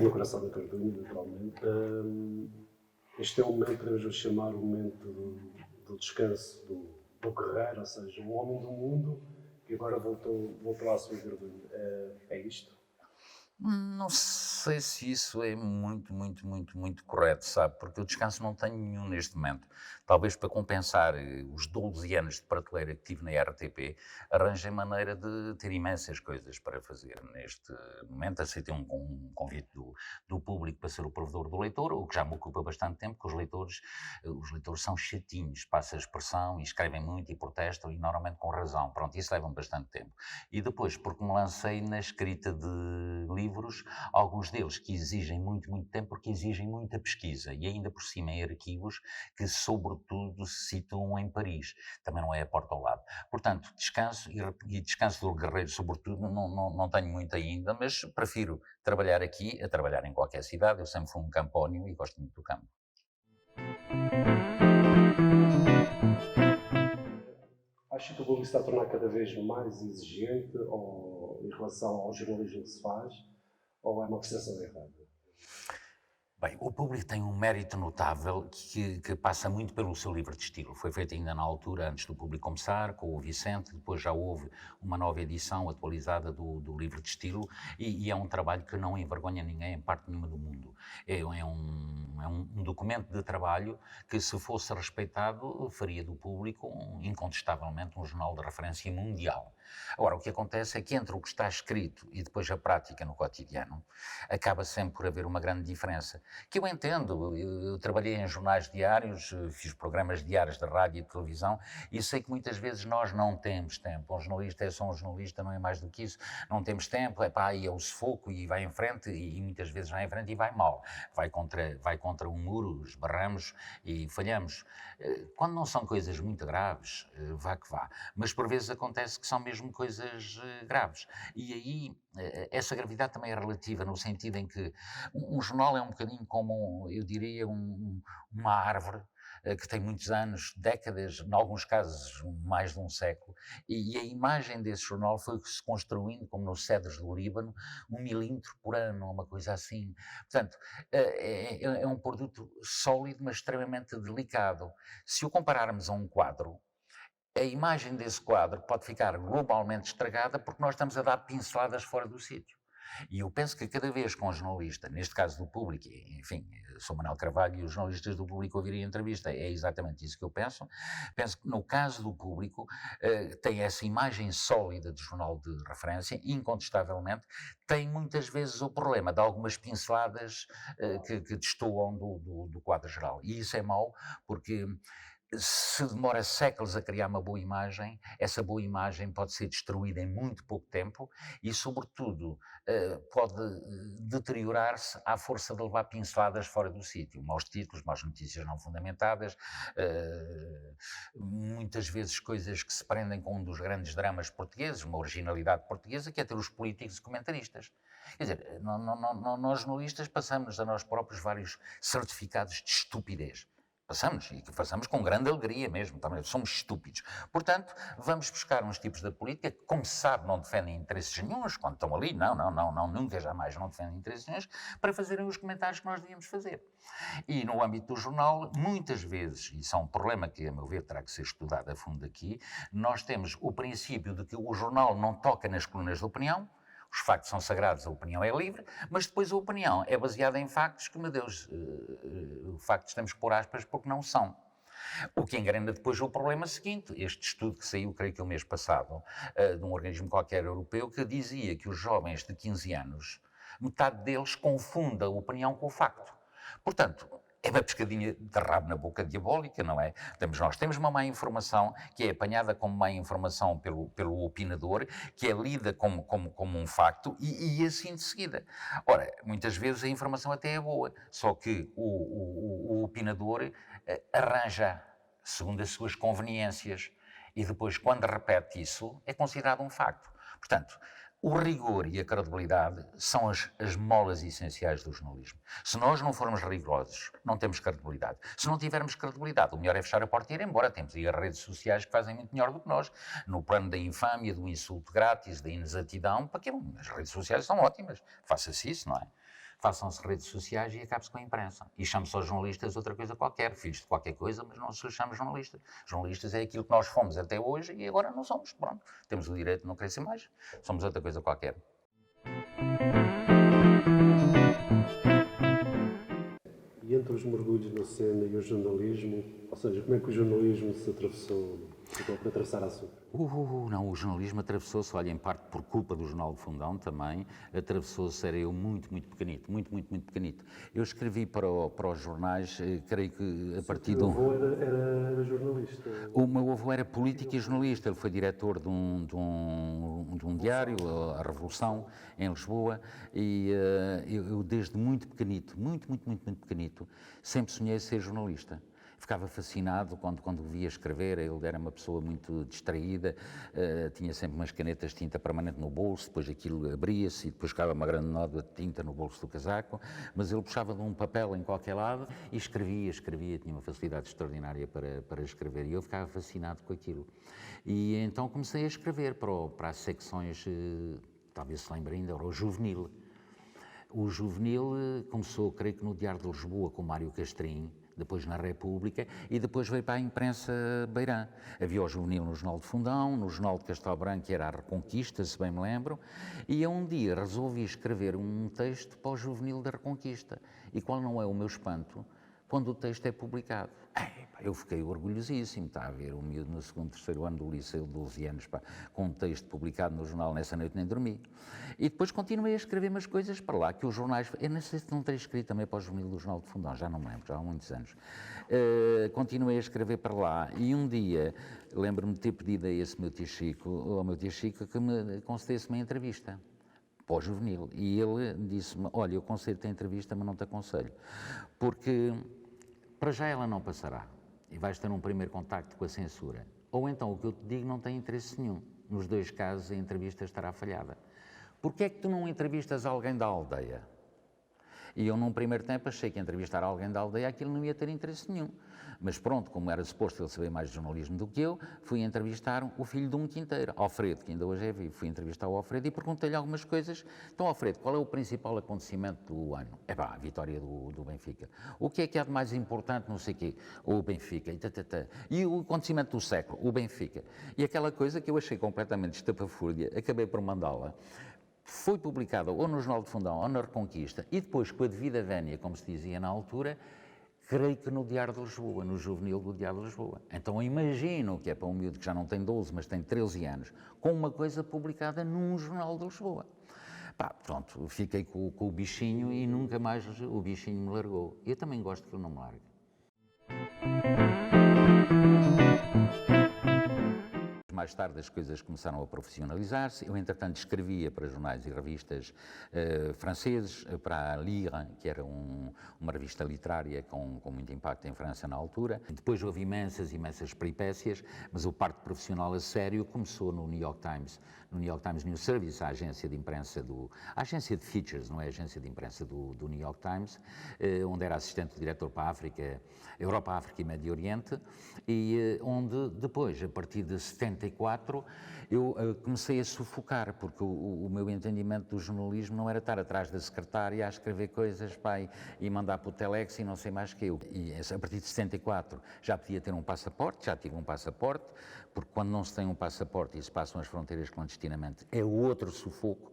no coração da cartolina, naturalmente. Este é o momento, podemos chamar o momento do descanso do guerreiro, ou seja, o homem do mundo que agora voltou à sua cartolina. É isto? Não sei se isso é muito correto, sabe? Porque eu descanso não tenho nenhum neste momento. Talvez para compensar os 12 anos de prateleira que tive na RTP, arranjei maneira de ter imensas coisas para fazer. Neste momento aceitei um convite do público para ser o provedor do leitor, o que já me ocupa bastante tempo, porque os leitores são chatinhos, passa a expressão, e escrevem muito e protestam, e normalmente com razão. Pronto, isso leva-me bastante tempo. E depois, porque me lancei na escrita de livros, alguns deles que exigem muito tempo, porque exigem muita pesquisa, e ainda por cima em arquivos que, sobretudo, se situam em Paris. Também não é a porta ao lado. Portanto, descanso, e descanso do guerreiro, sobretudo, não tenho muito ainda, mas prefiro trabalhar aqui a trabalhar em qualquer cidade. Eu sempre fui um campónio e gosto muito do campo. Acho que o público está a tornar cada vez mais exigente em relação ao jornalismo que se faz, ou é uma percepção errada? Bem, o público tem um mérito notável que passa muito pelo seu livro de estilo. Foi feito ainda na altura, antes do público começar, com o Vicente, depois já houve uma nova edição atualizada do livro de estilo, e é um trabalho que não envergonha ninguém em parte nenhuma do mundo. É um documento de trabalho que, se fosse respeitado, faria do público, incontestavelmente, um jornal de referência mundial. Agora, o que acontece é que entre o que está escrito e depois a prática no cotidiano, acaba sempre por haver uma grande diferença, que eu entendo. Eu trabalhei em jornais diários, fiz programas diários de rádio e de televisão, e sei que muitas vezes nós não temos tempo. Um jornalista é só um jornalista, não é mais do que isso. Não temos tempo, e é o sufoco, e vai em frente, e muitas vezes vai em frente e vai mal. Vai contra um muro, esbarramos e falhamos. Quando não são coisas muito graves, vá que vá. Mas por vezes acontece que são mesmo coisas graves. E aí essa gravidade também é relativa, no sentido em que um jornal é um bocadinho como, eu diria, uma árvore que tem muitos anos, décadas, em alguns casos mais de um século, e a imagem desse jornal foi-se construindo, como nos cedros do Líbano, 1 milímetro por ano, uma coisa assim. Portanto, é um produto sólido, mas extremamente delicado. Se o compararmos a um quadro, a imagem desse quadro pode ficar globalmente estragada porque nós estamos a dar pinceladas fora do sítio. E eu penso que cada vez que um jornalista, neste caso do Público, enfim, sou Manuel Carvalho e os jornalistas do Público ouvirem a entrevista, é exatamente isso que eu penso. Penso que no caso do Público, tem essa imagem sólida de jornal de referência, incontestavelmente, tem muitas vezes o problema de algumas pinceladas que destoam do quadro geral. E isso é mau, porque se demora séculos a criar uma boa imagem, essa boa imagem pode ser destruída em muito pouco tempo e, sobretudo, pode deteriorar-se à força de levar pinceladas fora do sítio. Maus títulos, más notícias não fundamentadas, muitas vezes coisas que se prendem com um dos grandes dramas portugueses, uma originalidade portuguesa, que é ter os políticos e comentaristas. Quer dizer, nós jornalistas passamos a nós próprios vários certificados de estupidez. Passamos, e que passamos com grande alegria mesmo, também somos estúpidos. Portanto, vamos buscar uns tipos de política que, como se sabe, não defendem interesses nenhuns, quando estão ali, não, nunca, jamais não defendem interesses nenhuns, para fazerem os comentários que nós devíamos fazer. E no âmbito do jornal, muitas vezes, e isso é um problema que, a meu ver, terá que ser estudado a fundo aqui, nós temos o princípio de que o jornal não toca nas colunas de opinião. Os factos são sagrados, a opinião é livre, mas depois a opinião é baseada em factos que, meu Deus, factos temos que pôr aspas porque não são. O que engrena depois o problema seguinte, este estudo que saiu, creio que o mês passado, de um organismo qualquer europeu, que dizia que os jovens de 15 anos, metade deles confunde a opinião com o facto. Portanto, é uma pescadinha de rabo na boca diabólica, não é? Nós temos uma má informação que é apanhada como má informação pelo opinador, que é lida como um facto e assim de seguida. Ora, muitas vezes a informação até é boa, só que o opinador arranja segundo as suas conveniências e depois, quando repete isso, é considerado um facto. Portanto, o rigor e a credibilidade são as molas essenciais do jornalismo. Se nós não formos rigorosos, não temos credibilidade. Se não tivermos credibilidade, o melhor é fechar a porta e ir embora. Temos aí as redes sociais que fazem muito melhor do que nós. No plano da infâmia, do insulto grátis, da inexatidão, para quê? As redes sociais são ótimas. Faça-se isso, não é? façam-se redes sociais e acabe-se com a imprensa. E chame-se aos jornalistas outra coisa qualquer, filhos de qualquer coisa, mas não se chama jornalistas. Jornalistas é aquilo que nós fomos até hoje e agora não somos. Pronto, temos o direito de não crescer mais, somos outra coisa qualquer. E entre os mergulhos na cena e o jornalismo, ou seja, como é que o jornalismo se atravessou, para atravessar a sua? Não, o jornalismo atravessou-se, olha, em parte por culpa do Jornal do Fundão também, atravessou-se, era eu muito pequenito, muito pequenito. Eu escrevi para os jornais, creio que a partir do... O avô era jornalista? O meu avô era político e jornalista, ele foi diretor de um diário, a Revolução, em Lisboa, e eu desde muito pequenito, muito pequenito, sempre sonhei ser jornalista. Ficava fascinado quando o via escrever, ele era uma pessoa muito distraída, tinha sempre umas canetas de tinta permanente no bolso, depois aquilo abria-se e depois ficava uma grande nódoa de tinta no bolso do casaco, mas ele puxava de um papel em qualquer lado e escrevia, tinha uma facilidade extraordinária para escrever e eu ficava fascinado com aquilo. E então comecei a escrever para as secções, talvez se lembre ainda, era o Juvenil. O Juvenil começou, creio que no Diário de Lisboa, com o Mário Castrim, depois na República, e depois veio para a imprensa beirã. Havia o Juvenil no Jornal de Fundão, no Jornal de Castelo Branco, que era a Reconquista, se bem me lembro, e eu um dia resolvi escrever um texto para o Juvenil da Reconquista. E qual não é o meu espanto quando o texto é publicado? Eu fiquei orgulhosíssimo, está a ver, o miúdo no segundo, terceiro ano do liceu, 12 anos, com um texto publicado no jornal, nessa noite nem dormi. E depois continuei a escrever umas coisas para lá, que os jornais, eu não sei se não tenho escrito também para o Juvenil do Jornal de Fundão, já não me lembro, já há muitos anos. Continuei a escrever para lá e um dia, lembro-me de ter pedido a esse meu tio Chico, ao meu tio Chico, que me concedesse uma entrevista para o Juvenil. E ele disse-me, olha, eu concedo-te a entrevista, mas não te aconselho, porque para já ela não passará. E vais ter um primeiro contacto com a censura. Ou então o que eu te digo não tem interesse nenhum. Nos dois casos a entrevista estará falhada. Porquê é que tu não entrevistas alguém da aldeia? E eu num primeiro tempo achei que entrevistar alguém da aldeia aquilo não ia ter interesse nenhum. Mas pronto, como era suposto ele saber mais de jornalismo do que eu, fui entrevistar o filho de um quinteiro, Alfredo, que ainda hoje é vivo. Fui entrevistar o Alfredo e perguntei-lhe algumas coisas. Então, Alfredo, qual é o principal acontecimento do ano? A vitória do Benfica. O que é que há de mais importante, não sei o quê? O Benfica. E o acontecimento do século? O Benfica. E aquela coisa que eu achei completamente estapafúrdia, acabei por mandá-la. Foi publicada ou no Jornal de Fundão ou na Reconquista e depois, com a devida vénia, como se dizia na altura, creio que no Diário de Lisboa, no Juvenil do Diário de Lisboa. Então imagino que é para um miúdo que já não tem 12, mas tem 13 anos, com uma coisa publicada num Jornal de Lisboa. Pronto, fiquei com o bichinho e nunca mais o bichinho me largou. Eu também gosto que ele não me largue. Mais tarde as coisas começaram a profissionalizar-se. Eu, entretanto, escrevia para jornais e revistas franceses, para a Lire, que era uma revista literária com muito impacto em França na altura. Depois houve imensas peripécias, mas o parte profissional a sério começou no New York Times News Service, a agência de imprensa a agência de features, não é a agência de imprensa do New York Times, onde era assistente do diretor para a África, Europa, África e Médio Oriente, e onde depois, a partir de 74, eu comecei a sufocar, porque o meu entendimento do jornalismo não era estar atrás da secretária a escrever coisas, e mandar para o Telex e não sei mais que eu. E a partir de 74 já podia ter um passaporte, já tive um passaporte, porque quando não se tem um passaporte e se passam as fronteiras clandestinamente, é outro sufoco.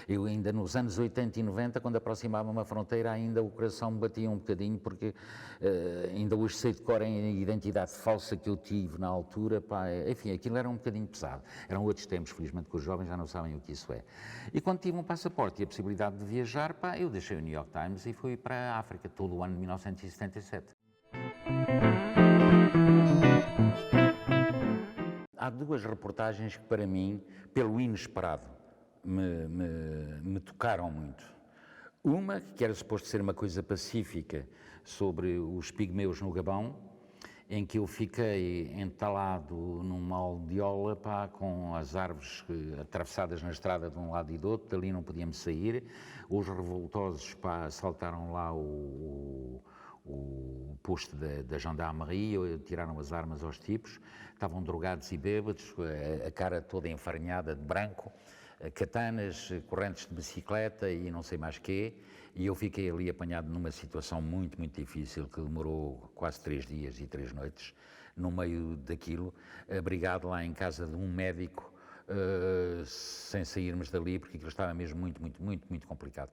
Eu ainda nos anos 80 e 90, quando aproximava uma fronteira, ainda o coração me batia um bocadinho, porque ainda hoje sei de cor a identidade falsa que eu tive na altura, enfim, aquilo era um bocadinho pesado. Eram outros tempos, felizmente, que os jovens já não sabem o que isso é. E quando tive um passaporte e a possibilidade de viajar, eu deixei o New York Times e fui para a África, todo o ano de 1977. Há duas reportagens que, para mim, pelo inesperado, me tocaram muito. Uma, que era suposto ser uma coisa pacífica, sobre os pigmeus no Gabão, em que eu fiquei entalado numa aldeola, com as árvores atravessadas na estrada de um lado e do outro, dali não podíamos sair. Os revoltosos assaltaram lá o posto da gendarmerie, tiraram as armas aos tipos, estavam drogados e bêbados, a cara toda enfarinhada de branco, katanas, correntes de bicicleta e não sei mais quê, e eu fiquei ali apanhado numa situação muito, muito difícil, que demorou quase 3 dias e 3 noites, no meio daquilo, abrigado lá em casa de um médico, sem sairmos dali, porque aquilo estava mesmo muito, muito, muito, muito complicado.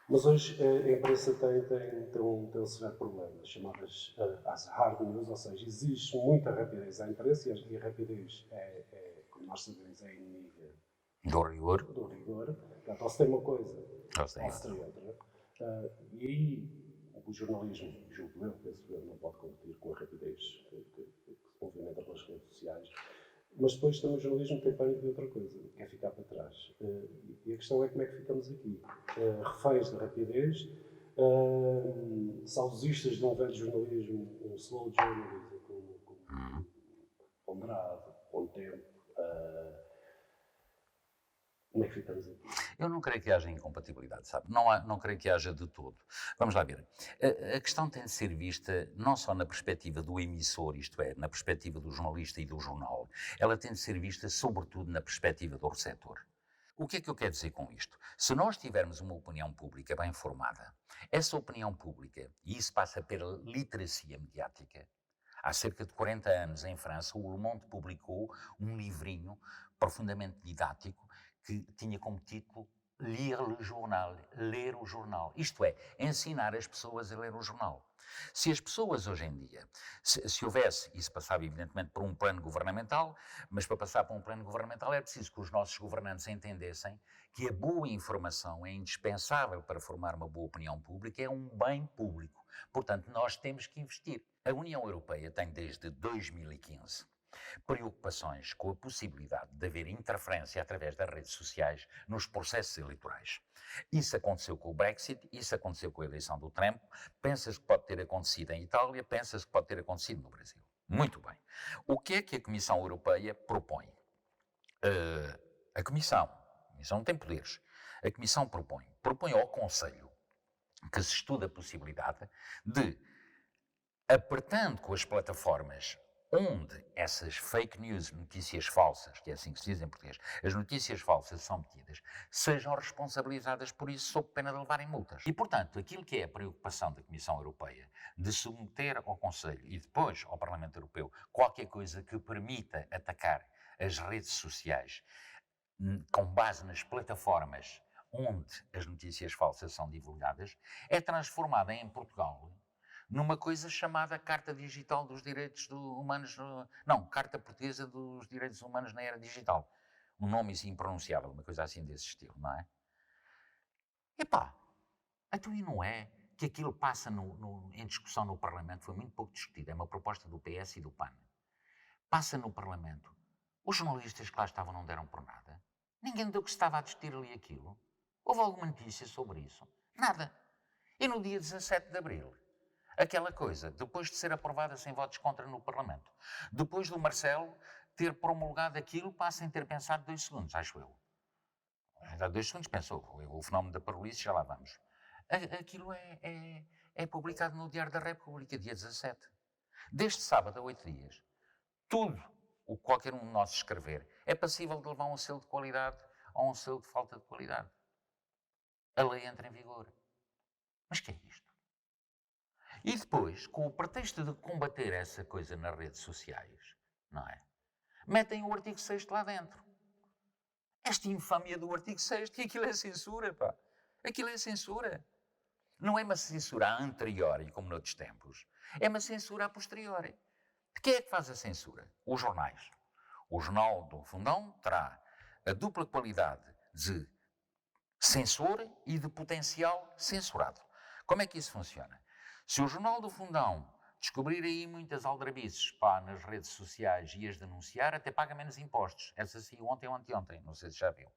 Mas hoje a imprensa tem um severo problema, chamadas as hard news, ou seja, exige muita rapidez à imprensa e a rapidez como nós sabemos, é inimiga Do rigor. do rigor. Portanto, ou se tem uma coisa, Ou se tem ou se tem outra. E aí o jornalismo, julgo eu, penso eu, não pode competir com a rapidez que se movimenta pelas redes sociais. Mas depois também o jornalismo tem pânico de outra coisa, que é ficar para trás. E a questão é como é que ficamos aqui. Reféns de rapidez, saudosistas de um velho jornalismo, um slow journalism, ponderado, com tempo. Como é que ficamos aqui? Eu não creio que haja incompatibilidade, sabe? Não creio que haja de todo. Vamos lá ver. A questão tem de ser vista não só na perspectiva do emissor, isto é, na perspectiva do jornalista e do jornal, ela tem de ser vista sobretudo na perspectiva do receptor. O que é que eu quero dizer com isto? Se nós tivermos uma opinião pública bem formada, essa opinião pública, e isso passa pela literacia mediática, há cerca de 40 anos em França, o Le Monde publicou um livrinho profundamente didático que tinha como título Lire le journal, ler o jornal. Isto é, ensinar as pessoas a ler o jornal. Se as pessoas hoje em dia, se houvesse, isso passava evidentemente por um plano governamental, mas para passar por um plano governamental é preciso que os nossos governantes entendessem que a boa informação é indispensável para formar uma boa opinião pública, é um bem público. Portanto, nós temos que investir. A União Europeia tem desde 2015 preocupações com a possibilidade de haver interferência através das redes sociais nos processos eleitorais. Isso aconteceu com o Brexit, isso aconteceu com a eleição do Trump, pensas que pode ter acontecido em Itália, pensas que pode ter acontecido no Brasil. Muito bem. O que é que a Comissão Europeia propõe? A Comissão não tem poderes. A Comissão propõe ao Conselho que se estude a possibilidade de, apertando com as plataformas onde essas fake news, notícias falsas, que é assim que se diz em português, as notícias falsas são metidas, sejam responsabilizadas por isso sob pena de levarem multas. E, portanto, aquilo que é a preocupação da Comissão Europeia de submeter ao Conselho e depois ao Parlamento Europeu qualquer coisa que permita atacar as redes sociais com base nas plataformas onde as notícias falsas são divulgadas, é transformada em Portugal numa coisa chamada Carta Digital dos Direitos Humanos, não, Carta Portuguesa dos Direitos Humanos na Era Digital. Um nome impronunciável, uma coisa assim desse estilo, não é? Epá, então e não é que aquilo passa em discussão no Parlamento, foi muito pouco discutido, é uma proposta do PS e do PAN. Passa no Parlamento, os jornalistas que lá estavam não deram por nada, ninguém deu que estava a discutir ali aquilo. Houve alguma notícia sobre isso? Nada. E no dia 17 de Abril, aquela coisa, depois de ser aprovada sem votos contra no Parlamento, depois do Marcelo ter promulgado aquilo, sem ter pensado 2 segundos, acho eu. Há 2 segundos pensou, o fenómeno da parolice, já lá vamos. Aquilo é publicado no Diário da República, dia 17. Deste sábado a 8 dias, tudo o que qualquer um de nós escrever é passível de levar um selo de qualidade ou um selo de falta de qualidade. A lei entra em vigor. Mas que é isto? E depois, com o pretexto de combater essa coisa nas redes sociais, não é? Metem o artigo 6º lá dentro. Esta infâmia do artigo 6º, que aquilo é censura, pá. Aquilo é censura. Não é uma censura a anteriori, como noutros tempos. É uma censura a posteriori. De quem é que faz a censura? Os jornais. O Jornal do Fundão terá a dupla qualidade de censor e de potencial censurado. Como é que isso funciona? Se o Jornal do Fundão descobrir aí muitas aldrabices nas redes sociais e as denunciar, até paga menos impostos. Essa saiu ontem ou anteontem, não sei se já viu.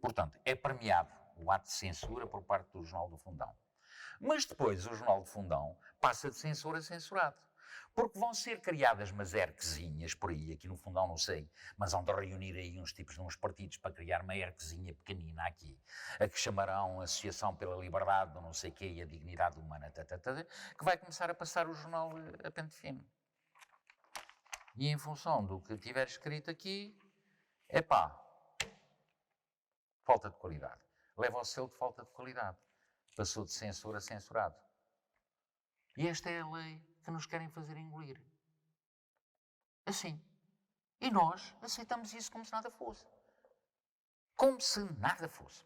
Portanto, é premiado o ato de censura por parte do Jornal do Fundão. Mas depois o Jornal do Fundão passa de censor a censurado. Porque vão ser criadas umas erquezinhas por aí, aqui no Fundão não sei, mas vão de reunir aí uns tipos de uns partidos para criar uma erquezinha pequenina aqui, a que chamarão Associação pela Liberdade, não sei o quê, e a Dignidade Humana, que vai começar a passar o jornal a pente fino. E em função do que tiver escrito aqui, epá, falta de qualidade. Leva ao selo de falta de qualidade. Passou de censura a censurado. E esta é a lei que nos querem fazer engolir. Assim. E nós aceitamos isso como se nada fosse. Como se nada fosse.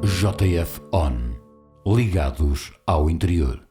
JF On. Ligados ao interior.